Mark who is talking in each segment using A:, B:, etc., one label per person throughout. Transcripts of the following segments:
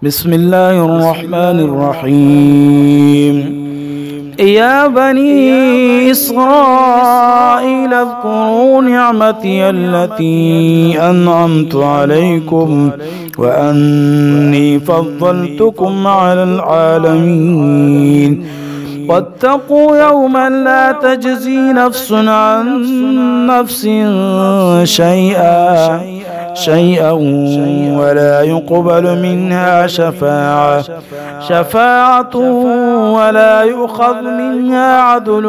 A: بسم الله الرحمن الرحيم. يا بني إسرائيل اذكروا نعمتي التي أنعمت عليكم وأني فضلتكم على العالمين. واتقوا يوما لا تجزي نفس عن نفس شيئا ولا يقبل منها شفاعة ولا يؤخذ منها عدل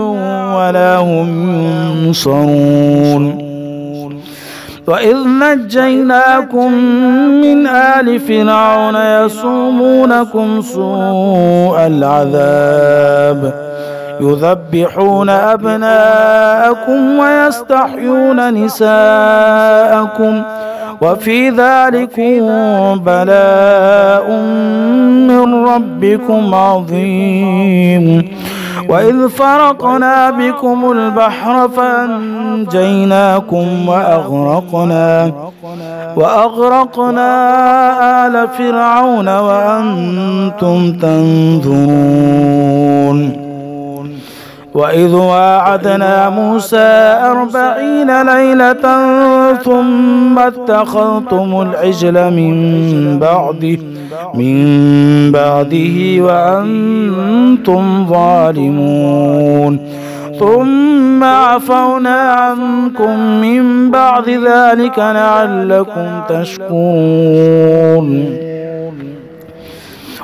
A: ولا هم ينصرون. وإذ نجيناكم من آل فرعون يسومونكم سوء العذاب يذبحون أبناءكم ويستحيون نساءكم وفي ذلكم بلاء من ربكم عظيم. وإذ فرقنا بكم البحر فأنجيناكم وأغرقنا آل فرعون وأنتم تنظرون. وإذ واعدنا موسى 40 ليلة ثم اتخذتم العجل من بعده وأنتم ظالمون. ثم عفونا عنكم من بعد ذلك لعلكم تشكرون.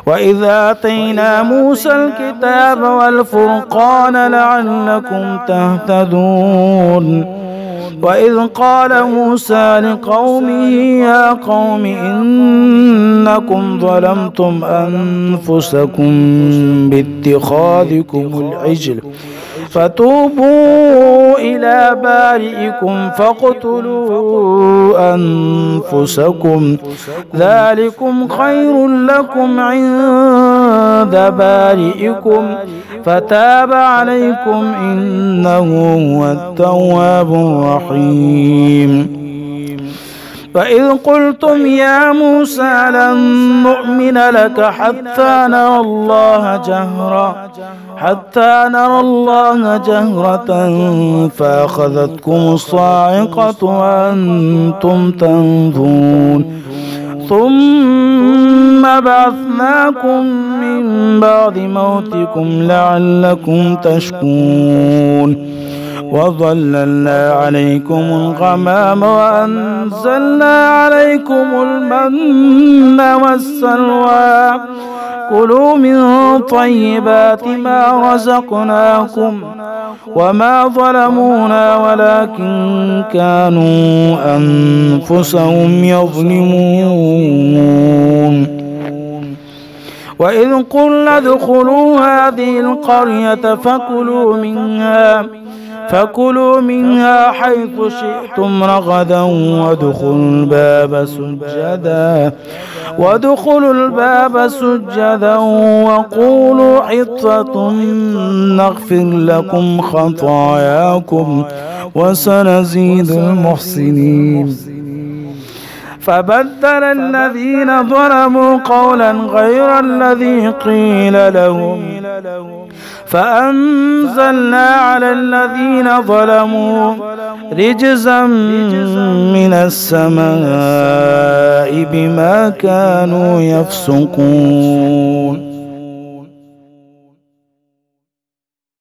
A: وإذ آتينا موسى الكتاب والفرقان لعلكم تهتدون. وإذ قال موسى لقومه يا قوم إنكم ظلمتم أنفسكم باتخاذكم العجل فتوبوا إلى بارئكم فاقتلوا أنفسكم ذلكم خير لكم عند بارئكم فتاب عليكم إنه هو التواب الرحيم. وإذ قلتم يا موسى لن نؤمن لك حتى نرى الله جهرة فأخذتكم الصاعقة وأنتم تنظرون. ثم بعثناكم من بعد موتكم لعلكم تشكرون. وظللنا عليكم الغمام وأنزلنا عليكم المن والسلوى كلوا من طيبات ما رزقناكم وما ظلمونا ولكن كانوا أنفسهم يظلمون. وإذ قلنا ادخلوا هذه القرية فكلوا منها حيث شئتم رغدا وادخلوا الباب سجدا وقولوا حطة نغفر لكم خطاياكم وسنزيد المحسنين. فبدل الذين ظلموا قولا غير الذي قيل لهم فأنزلنا على الذين ظلموا رجزا من السماء بما كانوا يفسقون.